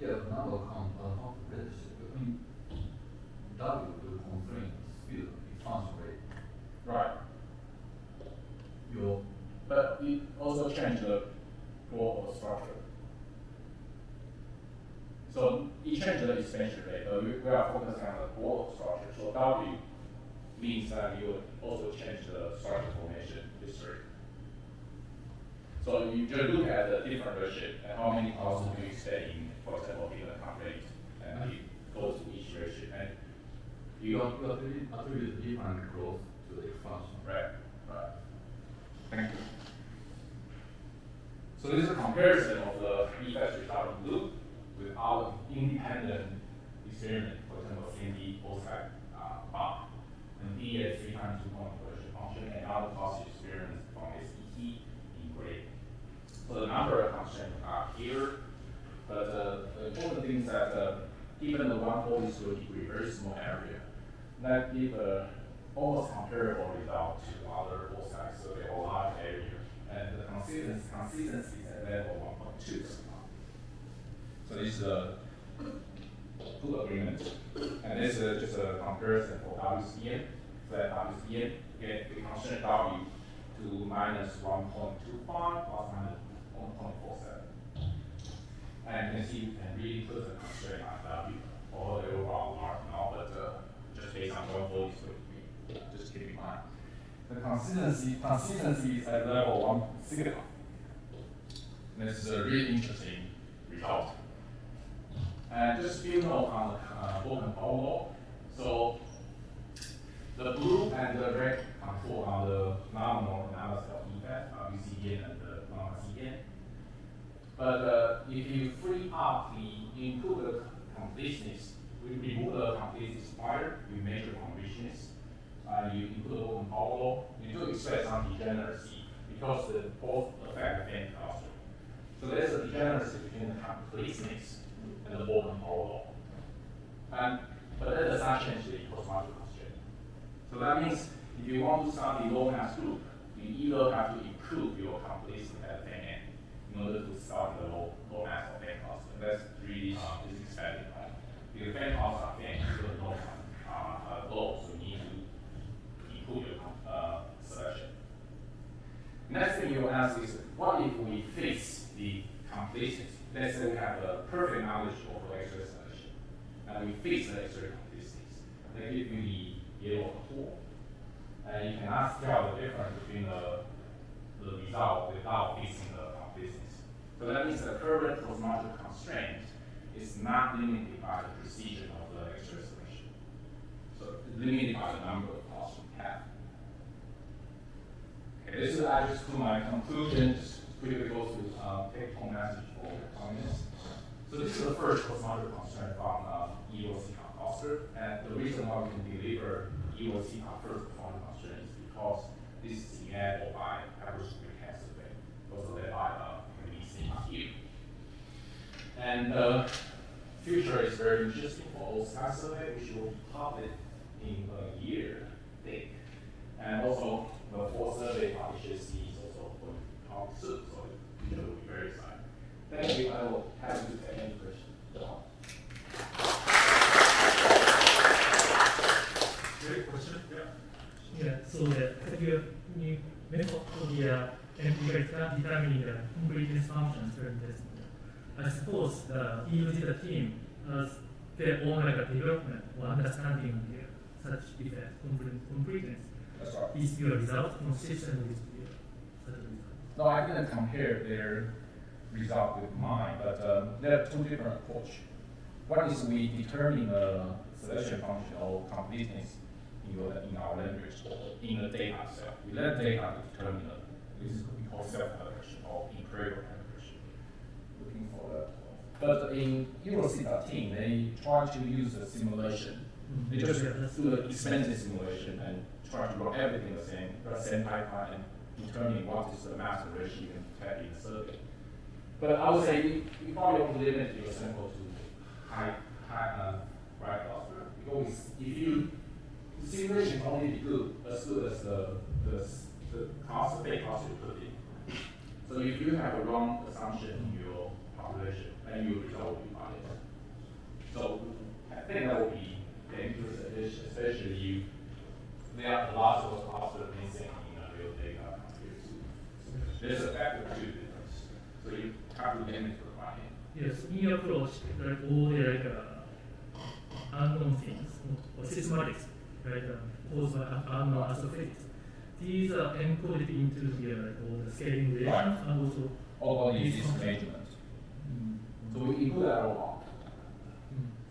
yeah, the number count of redshift. I mean, W will constrain speed expansion rate. Right. Your But it also changed the global structure. So it changed the expansion rate, but we are focusing on the global structure. So W means that you also change the structure formation history. So you just look at the different redshift and how many houses do you expect in, for example, given complete, and you go to each redshift, and you attribute different growth to the expansion. right. Thank you. So this is a comparison of the eFEDS result in blue with our independent experiment, for example, CND OSI bar, and D at 3 times 2 point conversion function, and other positive experiments from SPT in gray. So the number of constraints are here, but the important thing is that given the 140 degree, very small area, that give almost comparable result to other OSI, so they all large area, and the consistency is at level 1.2. So this is a two agreements. And this is just a comparison for WCN, flat WCN. Okay, we constrain W to minus 1.25 plus minus 1.47. And you can see you can really put the constraint on W or the overall mark now, but just based on 140, just keep in mind. The consistency is at level 1 sigma. This is a really interesting result. And just a few notes on the Book-and-Powell law. So the blue and the red control are the nominal analysis of eFEDS, WCN and the non-CN. But if you free up the input the completeness, we remove the completeness required, you measure completeness, you input the Book-and-Powell law, you do expect some degeneracy because they both affect the same cluster. So there's a degeneracy between the completeness and the Book-and-Powell law. But that does not change the cosmological constraint. So that means if you want to study low mass group, you either have to improve your completeness at the same end in order to start the low mass or faint cluster. That's really is expected, right? Because faint clusters are faint, so the nodes are low, so you need to improve your selection. Next thing you will ask is, what if we fix the completeness? Let's say we have a perfect knowledge of X-ray selection, and we fix the X-ray completeness. They give you the yellow tool, and you cannot tell the difference between the result without fixing the completeness. So that means the current cosmological constraint is not limited by the precision of the X-ray selection. So it's limited by the number of clusters we have. Okay, this is I just to my conclusion. Just quickly go to take-home message for comments. So this is the first cosmological constraint from eROSITA cluster, and the reason why we can deliver eROSITA first cosmological constraint is because this is enabled by Hyper Suprime-Cam survey, also led by NCKU. And the future is very interesting for OSCAR survey, which will be published in a year, I think. And also the fourth survey publishes is also going to be published soon, so it will be very exciting. Thank you. I will have you take any questions. Great question. Yeah, so have you any method for the empirical determining the completeness functions during this? I suppose the eROSITA team has their own development or understanding of such effect, completeness. That's right. Is your result consistent with your such result? No, I didn't compare their result with mine, but there are two different approaches. One is we determine the selection function or completeness in our language, in the data itself. We let data determine this is what we call self-calibration or empirical calibration. Looking for that. But in eROSITA team, they try to use a simulation. They just do the expensive simulation and try to run everything the same pipeline and determine what is the mass ratio you can detect in the circuit. But I would say you probably want to limit your sample to high right cluster, because if you the simulation can only be good as the cost, fake cost you put in. So if you have a wrong assumption in your population, then your result will be biased. So I think that would be dangerous, especially there are lots of clusters missing in real data compared to. There's a factor of 2 difference. So you have to limit your money. Yes, in your approach, like all the unknown things, or systematics, caused by unknown astrophysics. These are encoded into the all the scaling relations Right. and also All these measurements. So we include that all.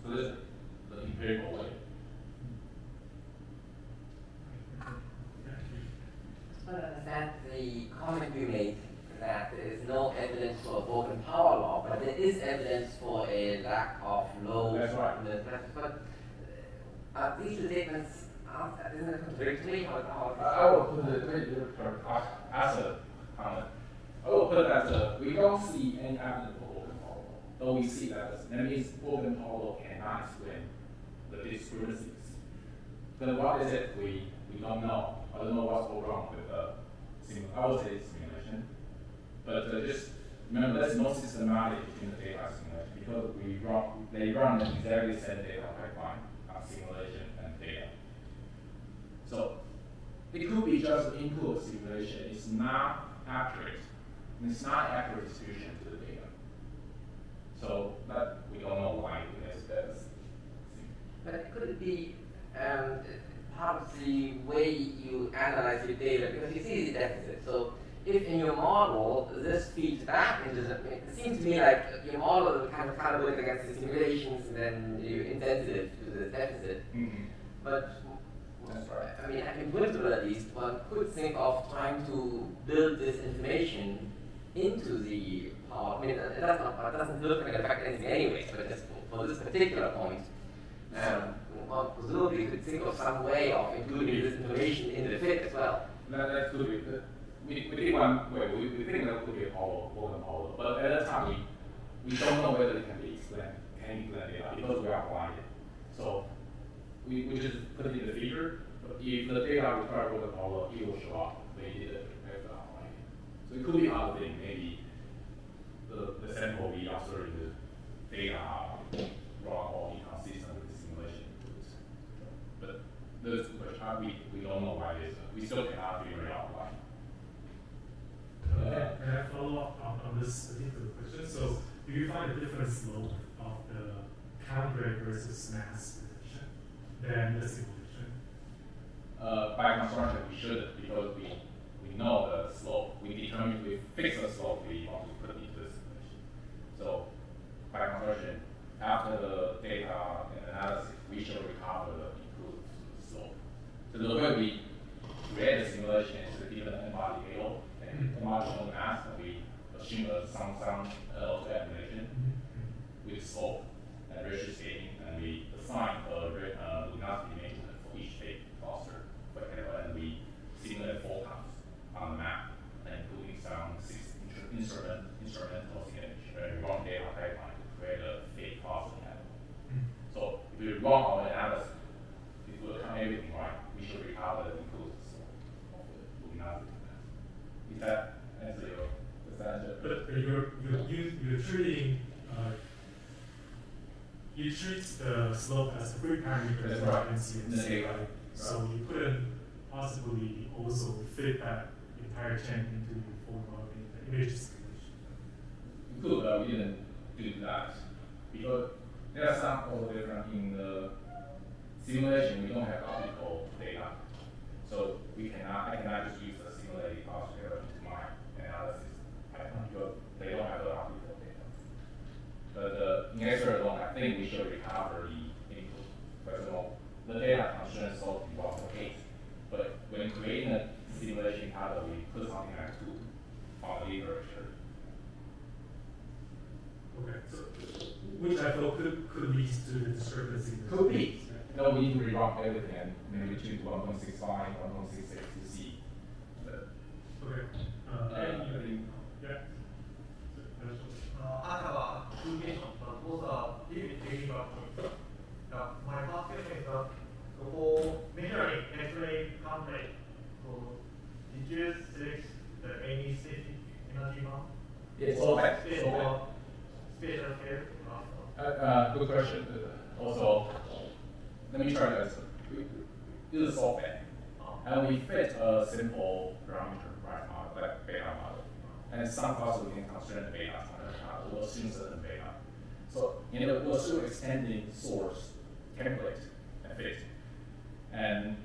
So this is the empirical way. That the comment you made that there is no evidence for a Book-and-Powell law, but there is evidence for a lack of low. That's right. But these two statements isn't it contradictory? I will put it as a comment. I will put it as we don't see any evidence for Book-and-Powell law, though we see that means Book-and-Powell law cannot explain the discrepancies. Then what is it? We don't know. I don't know what's wrong with the I would say simulation, but just remember, there's no systematic in the data simulation because they run exactly the same data pipeline on simulation and data. So it could be just input simulation. It's not accurate. And it's not accurate distribution to the data. So that we don't know why it is better. But could it be part of the way you analyze your data? Because you see the deficit. So if in your model this feeds back into the, it seems to me like your model is kind of calibrated against the simulations and then you're insensitive to the deficit. Mm-hmm. But That's right. I mean, in principle at least, one could think of trying to build this information into the power. I mean, it doesn't look like it affect anything anyways, but just for this particular point, one presumably could think of some way of including this information in the fit as well. That could be. We think one way. We think that could be a model, but at that time we don't know whether it can be explained data because we are blinded. So we just put it in the figure. But if the data require golden model, it will show up. We did it as well. So it could be other thing. Maybe the sample we observing the data raw or inconsistent with the simulation inputs. But those questions we don't know why it is. We still cannot figure it out why. Can I follow up on this particular question? So, do you find a different slope of the calibrate versus mass prediction than the simulation? By construction, we shouldn't because we know the slope. We fix the slope we want to put into the simulation. So, by construction, after the data and analysis, we should recover the improved slope. So the way we create the simulation is to give an embodied halo and homogeneous mass, and we assume some auto-emulation with slope and ratio scaling, and we assign a luminosity measurement for each phase cluster, and we simulate 4 times on the map, including some 6 instrumental image, and we run data pipeline to create a fake cluster model. So if we run our analysis, it will count everything right. We should recover the inputs of the luminosity. Is that answer your question? But you're treating you treat the slope as a free parameter That's for right. NCKU, right? So you couldn't possibly also fit that entire chain into the form of the image simulation. We could, but we didn't do that because there are some also different in the simulation. We don't have optical data, so I cannot just use the simulated cluster error into my analysis pipeline because they don't have the optical data. But in X-ray alone, I think we should recover the input. For example, the data constraint solved in 1.8, but when creating a simulation pattern, we put something like 2 on the literature. Okay, so which I thought could lead to the discrepancy. Could be. No, we need to rerun everything and maybe choose 1.65, 1.66 to see. Okay. Yeah. I have two questions, but both are really technical points. My first question is that for measuring X-ray conflict, so did you select any specific energy amount? It's all back. Special scale? Good question. Also, let me try to answer. We use software, and we fit a simple parameter right model, like beta model, and some cases we can constrain the beta or assume certain beta. So we'll assume extending source template and fit, and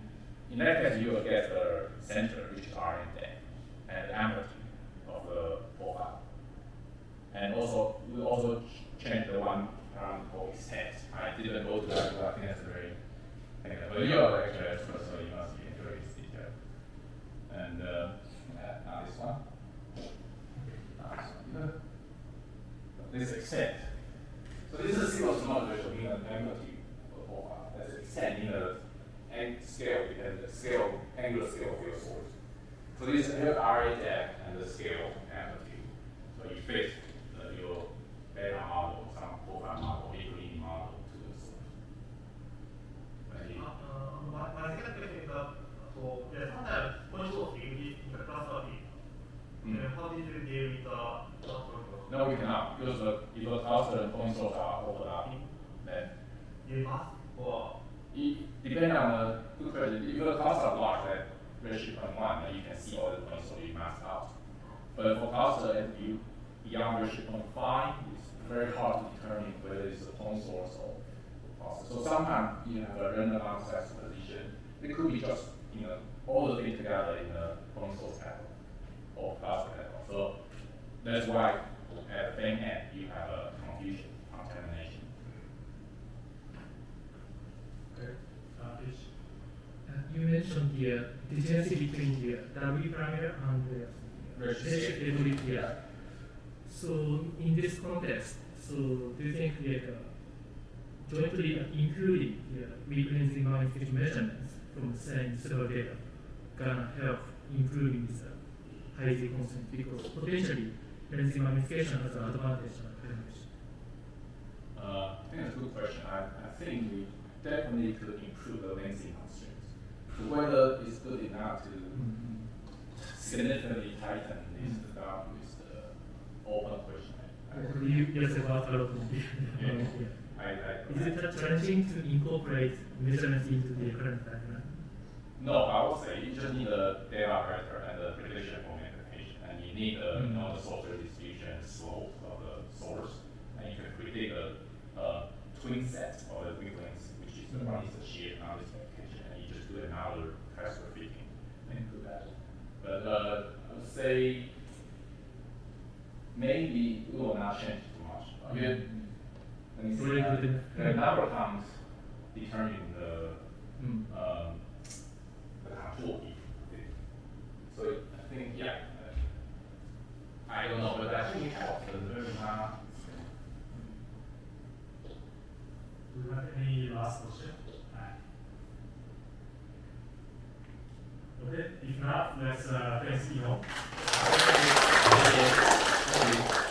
in that case you will get the center, which is R index, and the amplitude of the profile, and also we also change the one parameter called extent. I didn't go to that because I think that's very technical. But you are actually expert, so you must be very detailed. And now this one. This extent. So this is simple ratio in an amplitude of profile. That's extent in the scale, and the scale, angular scale of your source. So this is your RA depth and the scale amplitude. So you fit your beta model, some profile model, equilibrium model to the source. My second question is that sometimes one source is in the cluster field. How did you deal with the depending on the good question, if the cluster is large, at redshift 0.1, then you can see all the points already masked out. But for cluster at beyond redshift 0.5, it's very hard to determine whether it's a point source or cluster. So sometimes you have a random access position. It could be just all the things together in the point source pattern or cluster pattern. So that's why at the same end you have a confusion, contamination. Okay. You mentioned the degeneracy between the W parameter and the redshift ability. Yeah. So in this context, so do you think jointly including the weak lensing magnification measurements from the same several data gonna help improving this highly constant, because potentially lensing magnification has an advantage on calibration? I think that's a good question. I think we definitely could improve the lensing constraints. Whether it's good enough to significantly tighten this gap is the open question. Yes, about a lot of Is it challenging to incorporate measurements into the current pipeline? No, I would say you just need the data operator and the prediction for magnification, and you need the the source distribution slope of the source, and you can predict a twin set of the wavelengths, which is the one is the shear and this magnification, and you just do another test for fitting and do that. But I would say maybe it will not change too much. Let me see. The number of times determine the contour. So I think I don't know, but I think it helps. Do you have any last question? Okay, if not, let's thank you.